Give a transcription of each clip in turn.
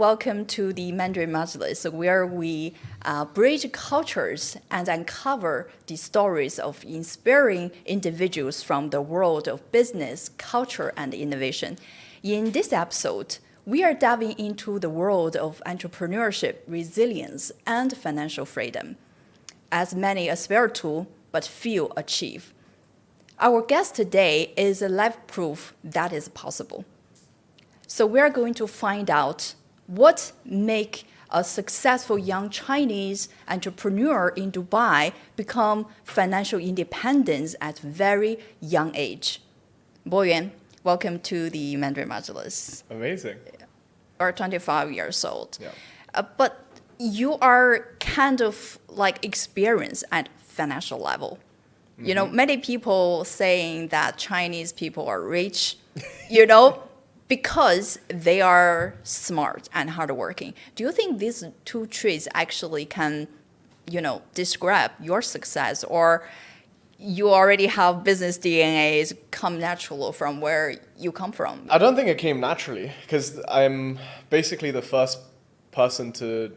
welcome to the Mandarin Majlis, where we bridge cultures and uncover the stories of inspiring individuals from the world of business, culture, and innovation. In this episode, we are diving into the world of entrepreneurship, resilience, and financial freedom, as many aspire to, but few achieve. Our guest today is a live proof that is possible. So we're going to find out what makes a successful young Chinese entrepreneur in Dubai become financial independence at a very young age. Boyuan, welcome to the Mandarin Majlis. Amazing. You're 25 years old. Yeah. But you are kind of like experienced at financial level. You know, many people saying that Chinese people are rich, because they are smart and hardworking. Do you think these two traits actually can, describe your success, or you already have business DNAs come natural from where you come from? I don't think it came naturally because I'm basically the first person to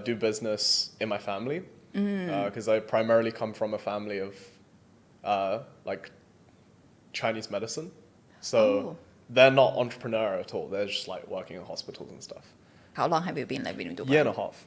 do business in my family because I primarily come from a family of like Chinese medicine. So they're not entrepreneurial at all. They're just like working in hospitals and stuff. How long have you been living in Dubai? Year and a half.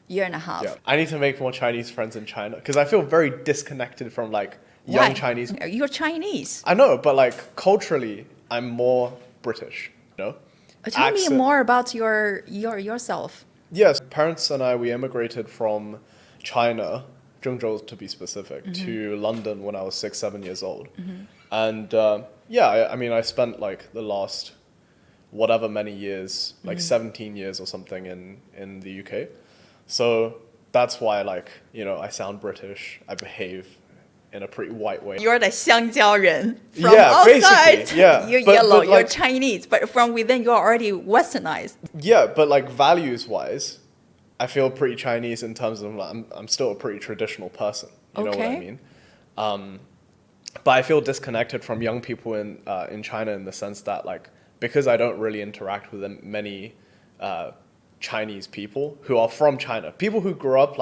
Year and a half. Yeah. I need to make more Chinese friends in China because I feel very disconnected from like young Why? Chinese. You're Chinese. I know, but like culturally, I'm more British, Tell me more about yourself. Yes, parents and I, we immigrated from China, Zhengzhou to be specific, to London when I was 6, 7 years old. And I spent like the last whatever many years, like 17 years or something in the UK. So that's why I sound British, I behave in a pretty white way. You're the 香蕉人. From Yeah, outside, basically, yeah. you're But yellow, you're like- Chinese, but from within, you're already westernized. Yeah, but like values-wise, I feel pretty Chinese in terms of I'm still a pretty traditional person. You know what I mean? But I feel disconnected from young people in China in the sense that because I don't really interact with many Chinese people who are from China, people who grew up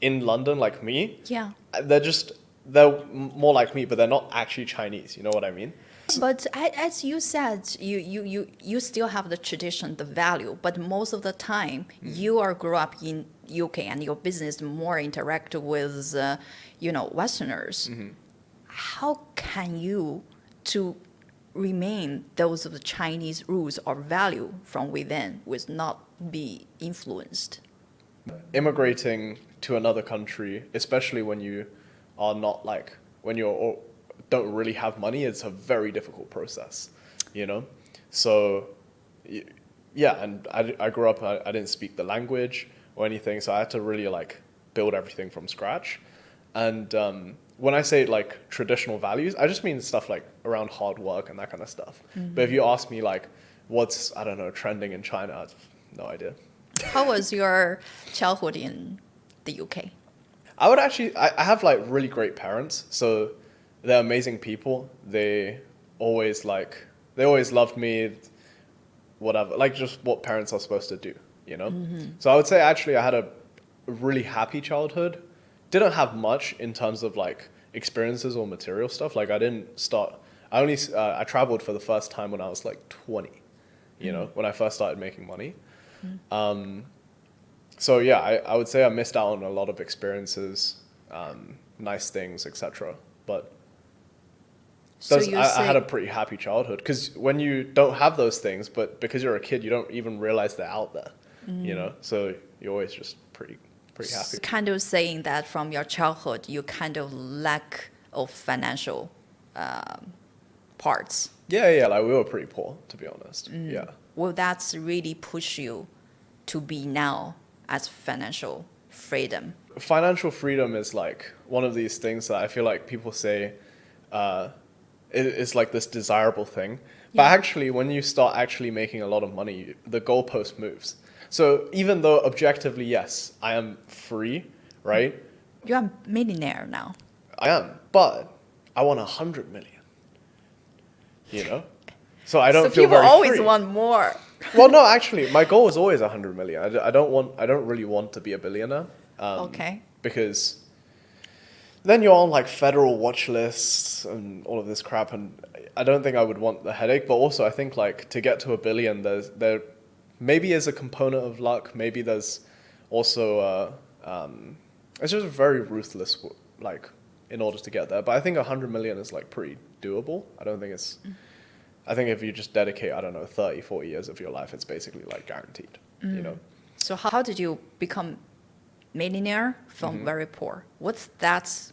in London like me. Yeah. They're more like me, but they're not actually Chinese. You know what I mean? But as you said, you still have the tradition, the value, but most of the time you are grew up in UK and your business more interact with Westerners. How can you to remain those of the Chinese rules or value from within with not be influenced? Immigrating to another country, especially when you are not when you don't really have money, it's a very difficult process, So, yeah, and I grew up, I didn't speak the language or anything, so I had to really build everything from scratch. And when I say traditional values, I just mean stuff around hard work and that kind of stuff. But if you ask me what's, I don't know, trending in China, I have no idea. How was your childhood in the UK? I would actually, I have really great parents, so they're amazing people. They always loved me, whatever, just what parents are supposed to do, So I would say actually I had a really happy childhood. Didn't have much in terms of experiences or material stuff. I traveled for the first time when I was 20, when I first started making money. So yeah, I would say I missed out on a lot of experiences, nice things, etc. But I had a pretty happy childhood because when you don't have those things, but because you're a kid, you don't even realize they're out there, So you're always just pretty happy. Kind of saying that from your childhood, you kind of lack of financial parts. Yeah, we were pretty poor, to be honest. Yeah. Well, that's really push you to be now as financial freedom. Financial freedom is one of these things that I feel people say is this desirable thing. But actually, when you start actually making a lot of money, the goalpost moves. So even though objectively, yes, I am free, right? You're a millionaire now. I am, but I want 100 million. So I don't feel very free. So people always want more. Well, no, actually, my goal was always 100 million. I don't really want to be a billionaire. Okay. Because then you're on like federal watch lists and all of this crap, and I don't think I would want the headache. But also, I think like to get to a billion, there maybe is a component of luck. Maybe there's also it's just very ruthless, like in order to get there. But I think 100 million is like pretty doable. I don't think it's. I think if you just dedicate, I don't know, 30, 40 years of your life, it's basically like guaranteed. You know. So how did you become millionaire from very poor? What's that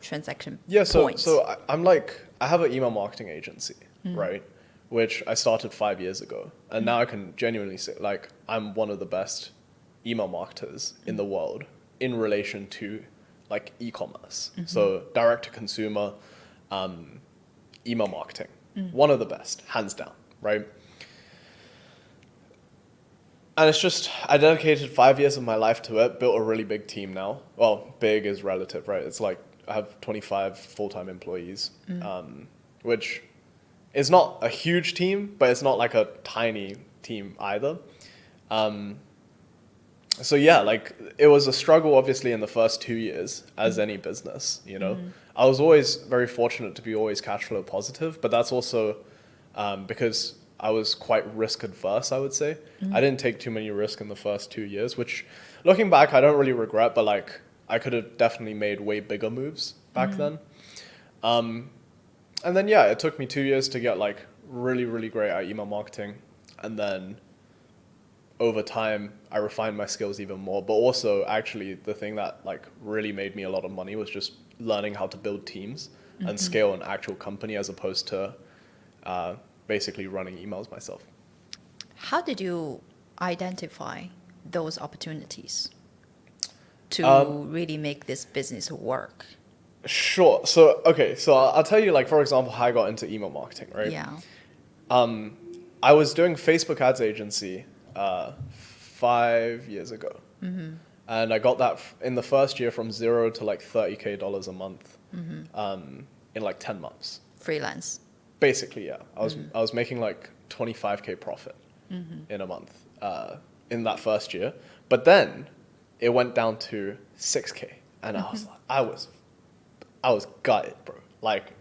transaction point? So I'm like, I have an email marketing agency, right? Which I started 5 years ago. And now I can genuinely say, like, I'm one of the best email marketers in the world in relation to like e-commerce. So direct to consumer, email marketing. One of the best, hands down, right? And it's just, I dedicated 5 years of my life to it, built a really big team now. Well, big is relative, right? It's like, I have 25 full-time employees, which is not a huge team, but it's not like a tiny team either. So yeah, like it was a struggle obviously in the first 2 years as any business, you know. I was always very fortunate to be always cash flow positive, but that's also because I was quite risk adverse, I would say. I didn't take too many risks in the first 2 years, which looking back, I don't really regret, but like I could have definitely made way bigger moves back then. And then, yeah, it took me 2 years to get like really, really great at email marketing. And then over time, I refined my skills even more. But also, actually, the thing that like really made me a lot of money was just learning how to build teams and scale an actual company as opposed to basically running emails myself. How did you identify those opportunities to really make this business work? Sure. So, okay. So I'll tell you, like, for example, how I got into email marketing, right? Yeah. I was doing Facebook ads agency 5 years ago. And I got that in the first year from $0 to like $30K a month in like 10 months. Freelance. Basically, yeah. I was making like 25K profit in a month in that first year. But then it went down to 6K. And I was like, I was gutted, bro. Like,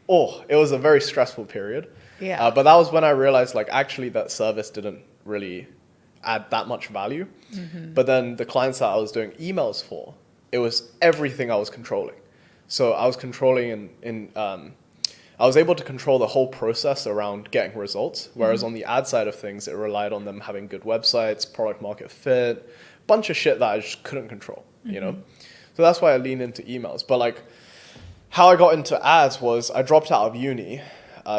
it was a very stressful period. Yeah. But that was when I realized, like, actually that service didn't really add that much value. But then the clients that I was doing emails for, it was everything I was controlling. So I was controlling I was able to control the whole process around getting results. Whereas on the ad side of things, it relied on them having good websites, product market fit, bunch of shit that I just couldn't control, you know? So that's why I leaned into emails. But like, how I got into ads was I dropped out of uni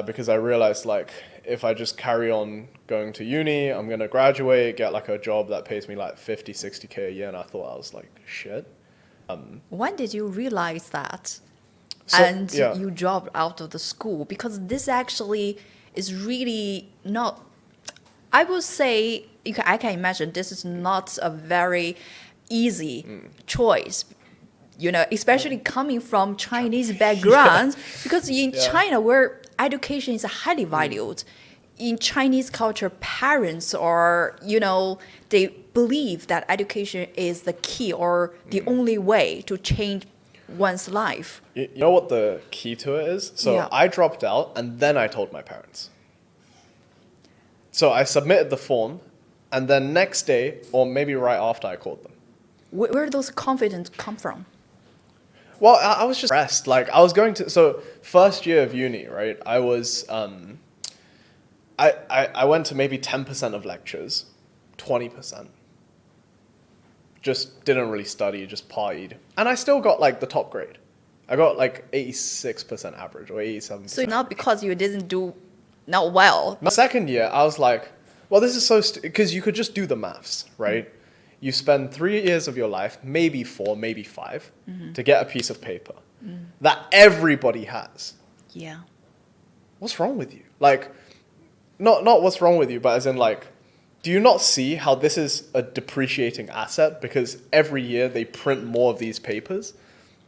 because I realized like if I just carry on going to uni, I'm going to graduate, get like a job that pays me like 50, 60K a year. And I thought I was like, shit. When did you realize that? So, And yeah. you dropped out of the school? Because this actually is really not, I would say, I can imagine this is not a very easy choice. You know, especially coming from Chinese background, because in China, where education is highly valued, in Chinese culture, parents are, you know, they believe that education is the key or the only way to change one's life. You know what the key to it is? So Yeah. I dropped out and then I told my parents. So I submitted the form and then next day, or maybe right after, I called them. Where those confidence come from? Well, I was just stressed. Like I was going to, so first year of uni, right? I was, I went to maybe 10% of lectures, 20%. Just didn't really study, just partied. And I still got like the top grade. I got like 86% average or 87%. So not because you didn't do not well. My second year, I was like, well, this is so because you could just do the maths, right? You spend 3 years of your life, maybe 4, maybe 5, to get a piece of paper that everybody has. Yeah. What's wrong with you? Like, not what's wrong with you, but as in like, do you not see how this is a depreciating asset because every year they print more of these papers,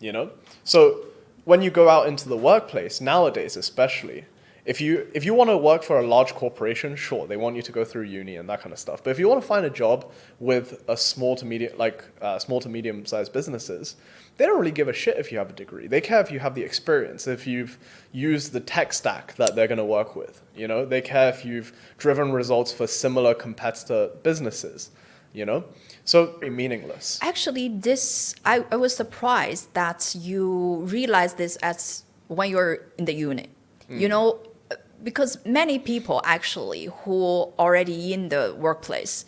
you know? So when you go out into the workplace, nowadays especially, if you want to work for a large corporation, sure, they want you to go through uni and that kind of stuff. But if you want to find a job with a small to medium sized businesses, they don't really give a shit if you have a degree. They care if you have the experience, if you've used the tech stack that they're going to work with. You know, they care if you've driven results for similar competitor businesses. You know, so meaningless. Actually, I was surprised that you realized this as when you're in the uni. You know, because many people actually who already in the workplace,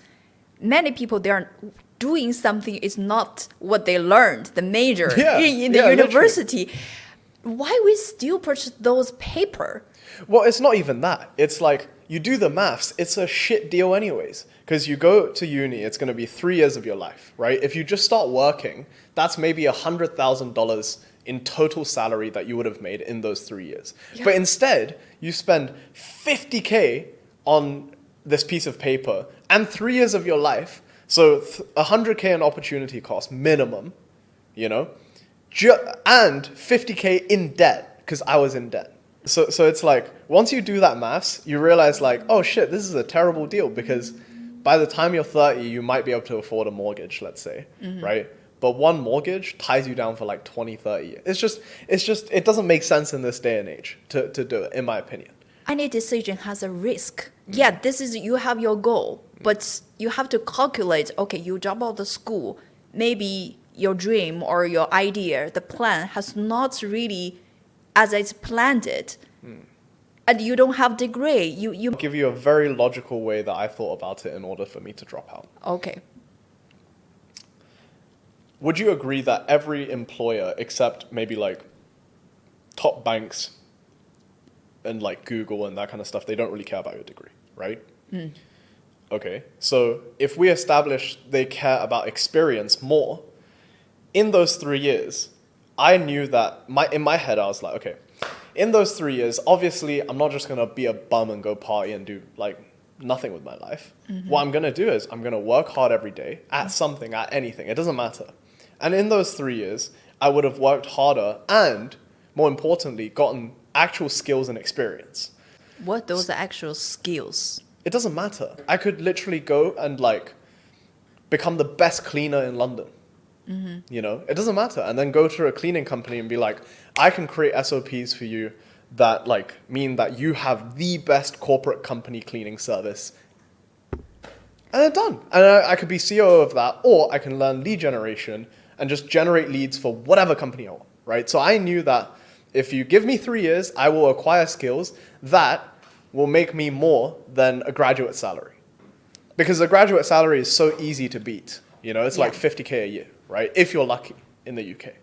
many people they're doing something is not what they learned, the major in the university. Literally. Why we still purchase those paper? Well, it's not even that. It's like you do the maths. It's a shit deal anyways. Because you go to uni, it's going to be 3 years of your life, right? If you just start working, that's maybe $100,000 in total salary that you would have made in those 3 years. Yeah. But instead, you spend $50K on this piece of paper and 3 years of your life. So $100K in opportunity cost minimum, you know, and $50K in debt because I was in debt. So it's like, once you do that maths, you realize like, oh shit, this is a terrible deal because by the time you're 30, you might be able to afford a mortgage, let's say, right? But one mortgage ties you down for like 20, 30 years. It's just, it doesn't make sense in this day and age to do it, in my opinion. Any decision has a risk. Yeah, you have your goal, but you have to calculate, okay, you drop out of school, maybe your dream or your idea, the plan has not really as it's planned it. And you don't have degree. I'll give you a very logical way that I thought about it in order for me to drop out. Okay. Would you agree that every employer, except maybe like top banks and like Google and that kind of stuff, they don't really care about your degree, right? Okay. So if we establish they care about experience more, in those 3 years, I knew that in my head, I was like, okay, in those 3 years, obviously, I'm not just going to be a bum and go party and do like nothing with my life. What I'm going to do is I'm going to work hard every day at something, at anything. It doesn't matter. And in those 3 years, I would have worked harder and, more importantly, gotten actual skills and experience. What those actual skills? It doesn't matter. I could literally go and like become the best cleaner in London. You know, it doesn't matter. And then go to a cleaning company and be like, I can create SOPs for you that like mean that you have the best corporate company cleaning service. And they're done. And I could be CEO of that, or I can learn lead generation and just generate leads for whatever company I want, right? So I knew that if you give me 3 years, I will acquire skills that will make me more than a graduate salary. Because a graduate salary is so easy to beat. You know, it's like 50K a year, right? If you're lucky in the UK.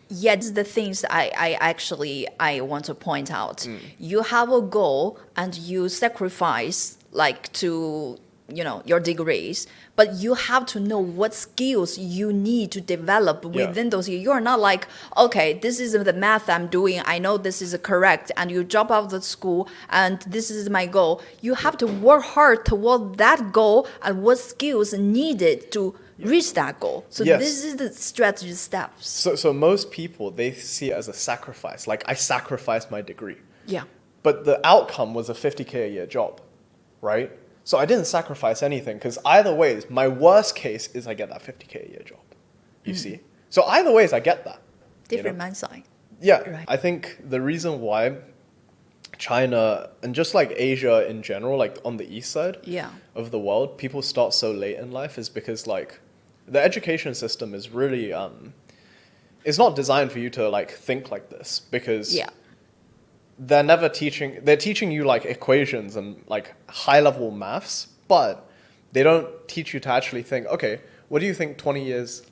Yeah, the things I want to point out. You have a goal and you sacrifice like to, you know, your degrees, but you have to know what skills you need to develop within those years. You're not like, okay, this is the math I'm doing. I know this is correct. And you drop out of the school and this is my goal. You have to work hard toward that goal and what skills needed to reach that goal. So this is the strategy steps. So most people, they see it as a sacrifice. Like I sacrificed my degree. Yeah. But the outcome was a 50K a year job, right? So I didn't sacrifice anything because either ways, my worst case is I get that 50K a year job. You see? So either ways, I get that. Different mindset. Yeah. Right. I think the reason why China and just like Asia in general, like on the east side of the world, people start so late in life is because like the education system is really, it's not designed for you to like think like this because they're teaching you like equations and like high level maths, but they don't teach you to actually think, okay, what do you think 20 years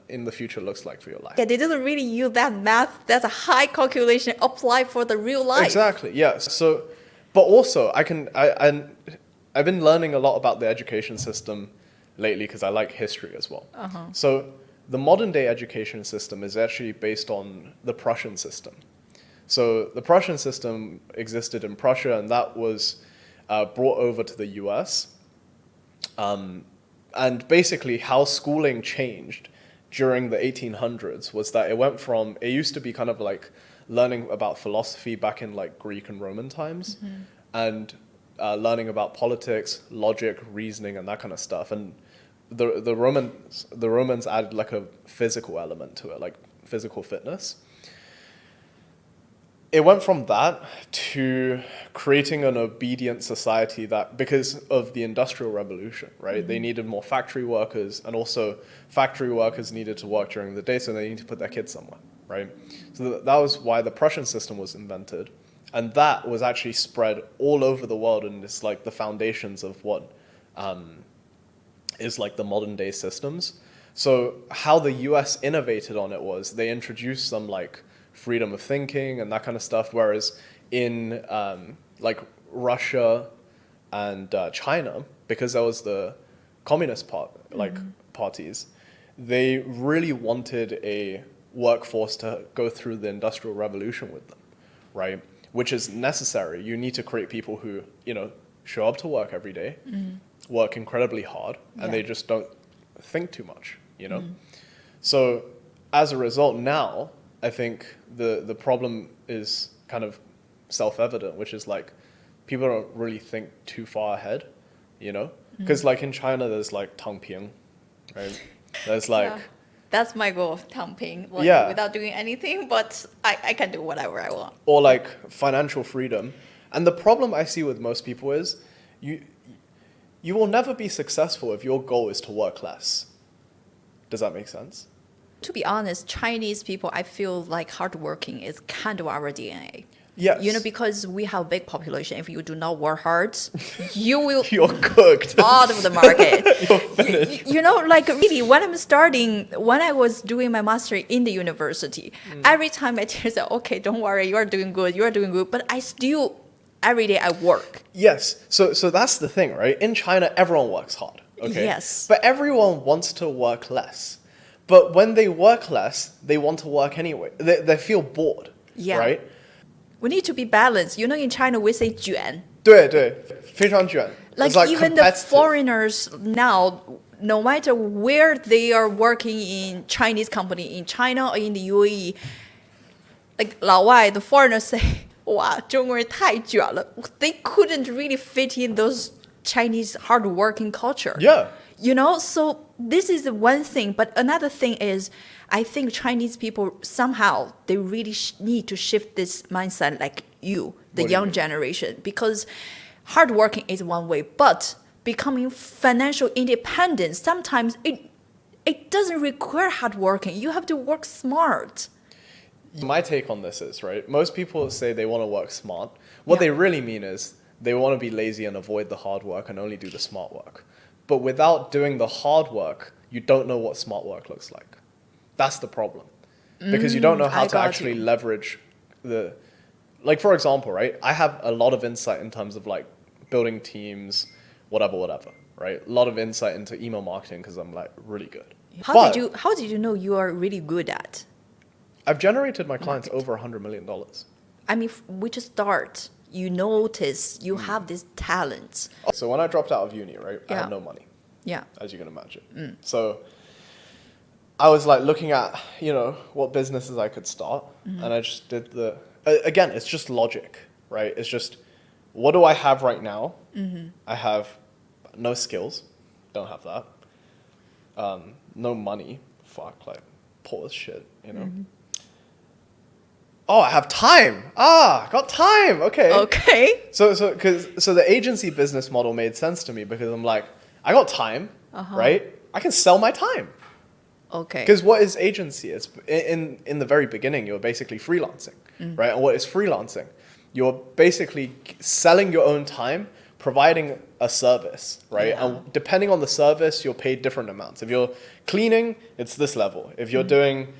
in the future looks like for your life? Yeah, they didn't really use that math. That's a high calculation applied for the real life. Exactly, yeah. So, but also I've been learning a lot about the education system lately because I like history as well. So the modern day education system is actually based on the Prussian system. So the Prussian system existed in Prussia, and that was brought over to the US. And basically how schooling changed during the 1800s was that it used to be kind of like learning about philosophy back in like Greek and Roman times, and learning about politics, logic, reasoning, and that kind of stuff. And the Romans added like a physical element to it, like physical fitness. It went from that to creating an obedient society that, because of the Industrial Revolution, right? They needed more factory workers, and also factory workers needed to work during the day, so they need to put their kids somewhere, right? So that was why the Prussian system was invented. And that was actually spread all over the world, and it's like the foundations of what is like the modern day systems. So how the US innovated on it was they introduced some like freedom of thinking and that kind of stuff, whereas in like Russia and China, because there was the communist parties, they really wanted a workforce to go through the Industrial Revolution with them, right? Which is necessary. You need to create people who, you know, show up to work every day, work incredibly hard, and they just don't think too much, you know? So as a result, now I think the problem is kind of self-evident, which is like people don't really think too far ahead, you know? Because like in China, there's like Tangping, right? There's like... That's my goal of Tangping, without doing anything, but I can do whatever I want. Or like financial freedom. And the problem I see with most people is you will never be successful if your goal is to work less. Does that make sense? To be honest, Chinese people, I feel like hardworking is kind of our DNA. Yes. You know, because we have a big population. If you do not work hard, you will You're cooked. out of the market. You're finished. You know, like really, when I was doing my master in the university, every time my teacher said, okay, don't worry, you're doing good. But I still, every day I work. Yes. So that's the thing, right? In China, everyone works hard. Okay. Yes. But everyone wants to work less. But when they work less, they want to work anyway. They feel bored. Yeah. Right? We need to be balanced. You know, in China, we say 卷. 对对，非常卷. Like It's even the competitive. foreigners now, no matter where they are working in Chinese company, in China or in the UAE, like 老外, the foreigners say, 哇，中国人太卷了. They couldn't really fit in those Chinese hardworking culture. Yeah. You know, so this is one thing. But another thing is, I think Chinese people somehow, they really need to shift this mindset like you, the young generation, because hardworking is one way, but becoming financial independent, sometimes it doesn't require hardworking. You have to work smart. My take on this is, right, most people say they want to work smart. What they really mean is they want to be lazy and avoid the hard work and only do the smart work. But without doing the hard work, you don't know what smart work looks like. That's the problem. Because you don't know how to actually leverage the... Like, for example, right, I have a lot of insight in terms of, like, building teams, whatever, right? A lot of insight into email marketing because I'm, like, really good. How did you know you are really good at? I've generated my clients over $100 million. I mean, which start, you notice you have this talent. So when I dropped out of uni, right, I had no money. Yeah. As you can imagine. So I was like looking at, you know, what businesses I could start. And I just did again, it's just logic, right? It's just, what do I have right now? I have no skills. Don't have that. No money. Fuck, like, poor as shit, you know? Oh, I have time. Got time. Okay. Okay. So the agency business model made sense to me because I'm like, I got time, right? I can sell my time. Okay. Because what is agency? It's in the very beginning, you're basically freelancing, right? And what is freelancing? You're basically selling your own time, providing a service, right? Yeah. And depending on the service, you're paid different amounts. If you're cleaning, it's this level. If you're doing,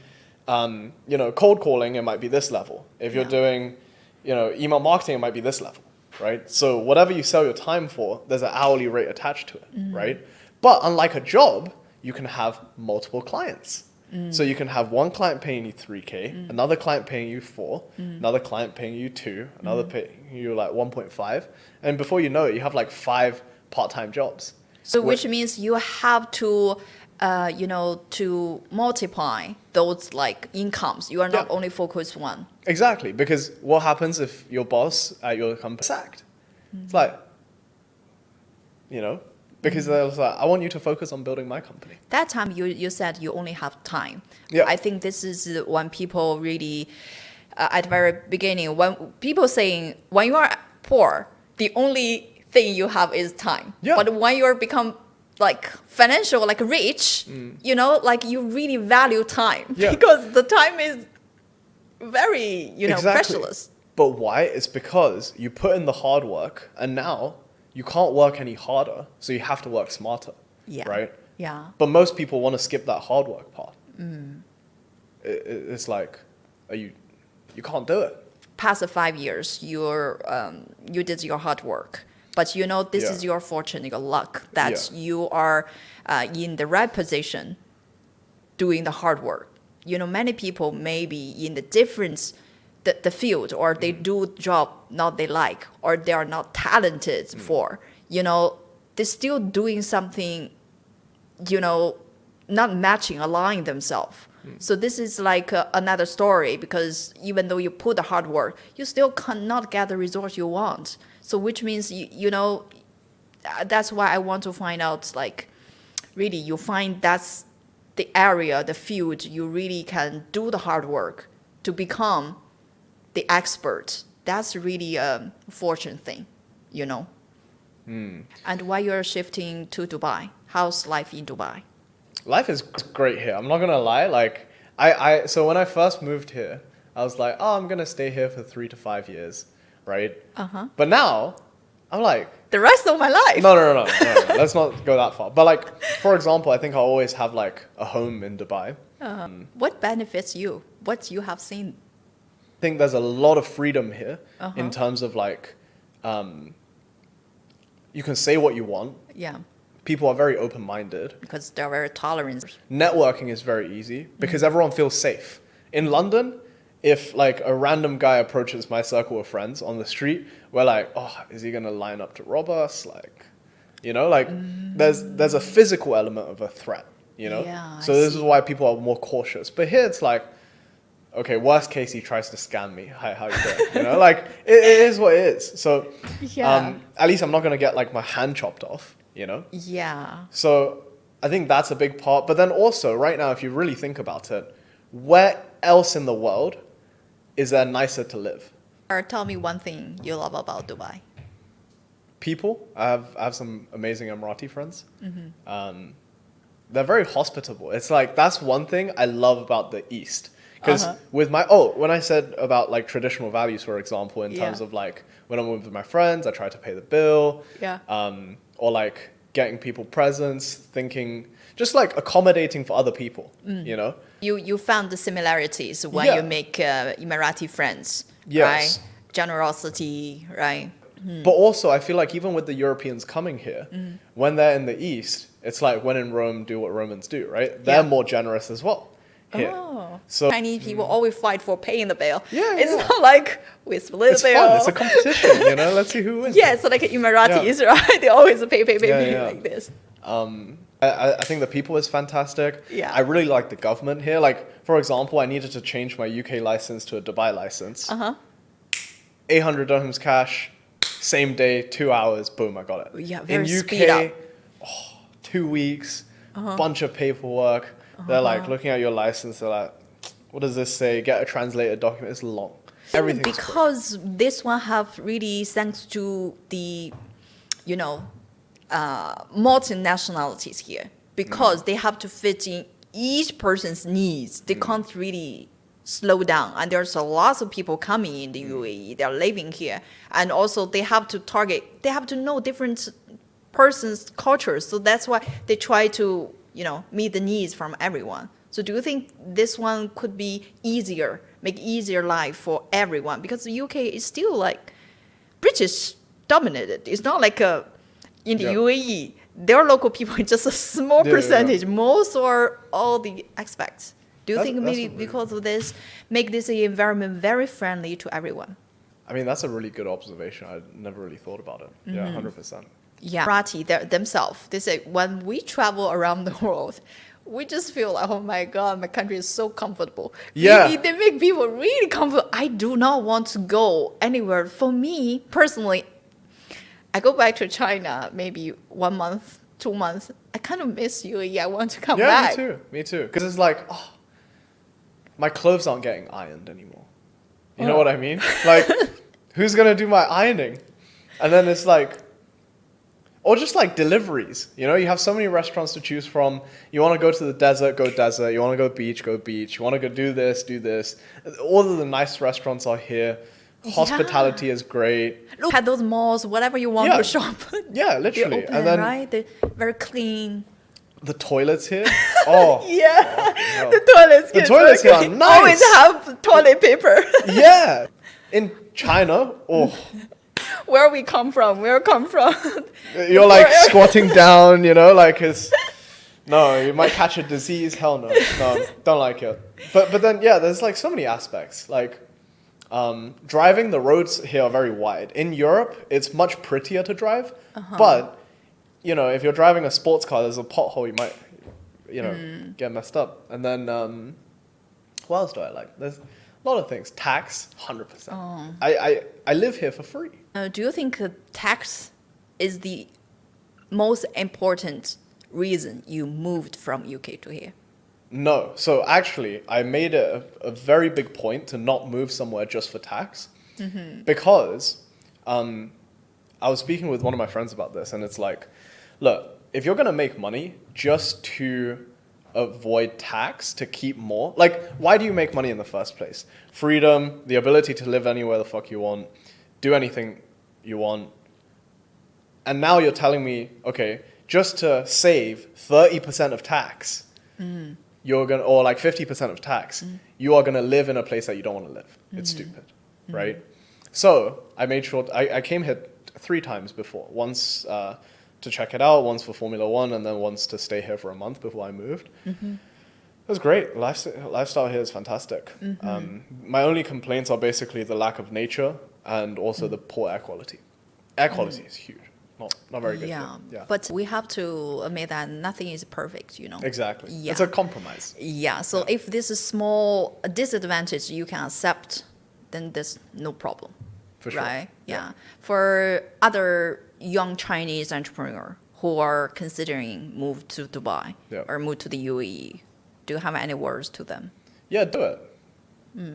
you know, cold calling, it might be this level. If you're doing, you know, email marketing, it might be this level, right? So whatever you sell your time for, there's an hourly rate attached to it, right? But unlike a job, you can have multiple clients. So you can have one client paying you 3K, another client paying you 4, another client paying you 2, another paying you like 1.5. And before you know it, you have like 5 part-time jobs. So which means you have to to multiply those like incomes. You are not Yeah. only focused one. Exactly, because what happens if your boss at your company is sacked? It's like, because they're like, I want you to focus on building my company. That time you said you only have time. Yeah. I think this is when people really, at the very beginning, when people saying when you are poor, the only thing you have is time. Yeah. But when you are become like financial, like rich, like you really value time Yeah. because the time is very, Exactly. precious. But why? It's because you put in the hard work, and now you can't work any harder, so you have to work smarter. Yeah. Right? Yeah. But most people want to skip that hard work part. It's like, you can't do it. Past 5 years, you did your hard work, but this Yeah. is your fortune, your luck that Yeah. you are in the right position, doing the hard work. Many people may be in the different the field, or they do job not they like, or they are not talented for. They're still doing something, not matching, aligning themselves. So this is like another story, because even though you put the hard work, you still cannot get the result you want. So which means, that's why I want to find out, like, really you find that's the area, the field you really can do the hard work to become the expert. That's really a fortune thing, And why you're shifting to Dubai? How's life in Dubai? Life is great here. I'm not gonna lie. Like, so when I first moved here, I was like, oh, I'm gonna stay here for 3 to 5 years, right? But now, I'm like, The rest of my life. no. Let's not go that far. But like, for example, I think I always have like a home in Dubai. What benefits you? What you have seen? I think there's a lot of freedom here in terms of like, you can say what you want. Yeah, People are very open-minded. because they're very tolerant. Networking is very easy because everyone feels safe. In London, if like a random guy approaches my circle of friends on the street, we're like, oh, is he gonna line up to rob us? Like, there's a physical element of a threat, Yeah, So I this is see. why people are more cautious. But here it's like, okay, worst case, he tries to scam me. Hi, how you doing? Like, it is what it is. So Yeah. at least I'm not gonna get like my hand chopped off, Yeah. So I think that's a big part. But then also, right now, if you really think about it, where else in the world is there nicer to live? Or tell me one thing you love about Dubai. People. I have some amazing Emirati friends. They're very hospitable. It's like, that's one thing I love about the East. Because with when I said about like traditional values, for example, in terms Yeah. of like when I'm with my friends, I try to pay the bill. Yeah. Or like getting people presents, thinking, just like accommodating for other people, You found the similarities when Yeah. you make Emirati friends, Yes. right? Generosity, right? But also, I feel like even with the Europeans coming here, when they're in the East, it's like when in Rome, do what Romans do, right? They're Yeah. more generous as well here. Oh. So Chinese people always fight for paying the bill. Yeah, It's yeah. not like we split it's the bill. fun. It's a competition, Let's see who wins. Yeah, so like Emiratis, right? They always pay Yeah. like this. I think the people is fantastic. Yeah. I really like the government here. Like, for example, I needed to change my UK license to a Dubai license. 800 dirhams cash, same day, 2 hours, boom, I got it. Yeah, In very UK, speed up. 2 weeks, bunch of paperwork. They're like looking at your license. They're like, what does this say? Get a translated document. It's long. Everything's quick. Because this one have really, thanks to the, multinationalities here, because they have to fit in each person's needs. They can't really slow down, and there's a lot of people coming in the UAE. They're living here, and also they have to target. They have to know different person's cultures, so that's why they try to meet the needs from everyone. So do you think this one could be easier, make easier life for everyone? Because the UK is still like British dominated. It's not like in the Yeah. UAE, their local people is just a small Yeah. percentage. Most or all the expats. Do you That's- think that's maybe a really- because of this, make this environment very friendly to everyone? I mean, that's a really good observation. I never really thought about it. Yeah, 100%. Yeah, Rati themselves, they say when we travel around the world, we just feel like, oh my God, my country is so comfortable. Yeah. They make people really comfortable. I do not want to go anywhere. For me, personally, I go back to China maybe 1 month, 2 months. I kind of miss UAE. I want to come back. Yeah, me too. Because it's like, oh, my clothes aren't getting ironed anymore. You know what I mean? Like, who's going to do my ironing? And then it's like, or just like deliveries. You know, you have so many restaurants to choose from. You want to go to the desert, go desert. You want to go beach, go beach. You want to go do this, do this. All of the nice restaurants are here. Hospitality is great. Look at those malls, whatever you want Yeah. to shop. Yeah, They're literally. open, And then right? They're very clean. the toilets here. Oh, Yeah, no. the toilets. The toilets here are nice. Always have toilet paper. Yeah. In China, oh, Where we come from? Where come from? you're like squatting down, you know, like it's, no, you might catch a disease. Hell no. No, don't like it. But then, yeah, there's like so many aspects. Like, driving, the roads here are very wide. In Europe, it's much prettier to drive. But, you know, if you're driving a sports car, there's a pothole, you might, you know, get messed up. And then, what else do I like? There's a lot of things. Tax, 100%. I live here for free. Do you think tax is the most important reason you moved from UK to here? No. So actually, I made it a very big point to not move somewhere just for tax. Because I was speaking with one of my friends about this, and it's like, look, if you're going to make money just to avoid tax, to keep more, like, why do you make money in the first place? Freedom, the ability to live anywhere the fuck you want, do anything you want. And now you're telling me, okay, just to save 30% of tax, you're gonna, or like 50% of tax, you are gonna live in a place that you don't want to live. It's stupid, right? So I made sure, I came here 3 times before. Once to check it out, once for Formula One, and then once to stay here for a month before I moved. It was great. Lifestyle here is fantastic. My only complaints are basically the lack of nature and also the poor air quality. Air quality is huge. Not very good. Yeah. Here. Yeah. But we have to admit that nothing is perfect, you know. Exactly. Yeah. It's a compromise. Yeah. So if this is small disadvantage you can accept, then there's no problem. For sure. Right? Yeah. For other young Chinese entrepreneur who are considering move to Dubai or move to the UAE, do you have any words to them? Yeah, do it.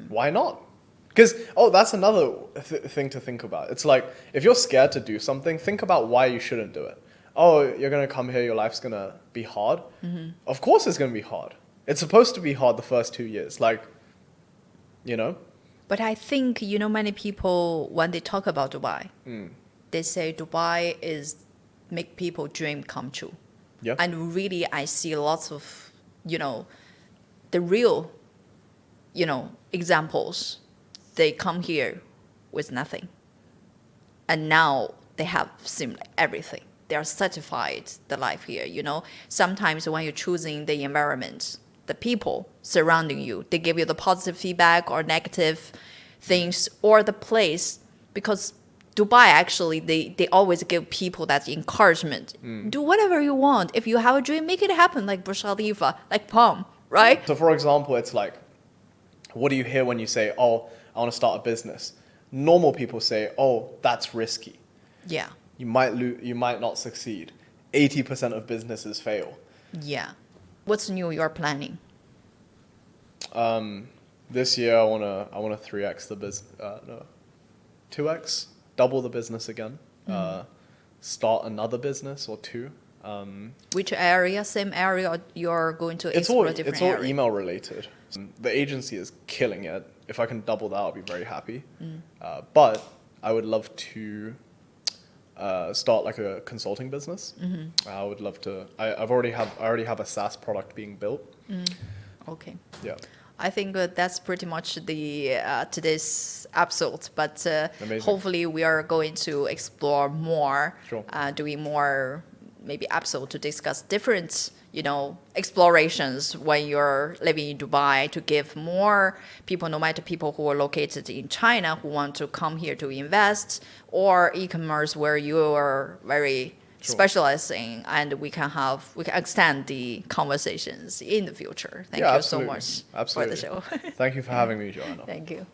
Why not? Because, that's another thing to think about. It's like, if you're scared to do something, think about why you shouldn't do it. Oh, you're going to come here, your life's going to be hard. Of course it's going to be hard. It's supposed to be hard the first 2 years. Like, you know? But I think, you know, many people, when they talk about Dubai, they say Dubai is make people dream come true. Yeah. And really, I see lots of, you know, the real, you know, examples. They come here with nothing. And now they have seen everything. They are satisfied the life here, you know. Sometimes when you're choosing the environment, the people surrounding you, they give you the positive feedback or negative things, or the place, because Dubai actually, they always give people that encouragement. Do whatever you want. If you have a dream, make it happen, like Burj Khalifa, like Palm, right? So for example, it's like, what do you hear when you say, I want to start a business? Normal people say, that's risky. Yeah. You might not succeed. 80% of businesses fail. Yeah. What's new you're planning? This year I wanna 3x the business. No, 2x, double the business again. Start another business or 2. Which area? Same area? Or you're going to explore a different area? It's all email related. The agency is killing it. If I can double that, I'll be very happy. But I would love to start like a consulting business. I would love to. I already have a SaaS product being built. Okay. Yeah. I think that's pretty much the today's episode. But hopefully we are going to explore more, doing more maybe episode to discuss different, you know, explorations when you're living in Dubai, to give more people, no matter people who are located in China who want to come here to invest, or e-commerce where you are very specializing, and we can extend the conversations in the future. Thank you absolutely. so much Absolutely. for the show. Thank you for having me, Joanna. Thank you.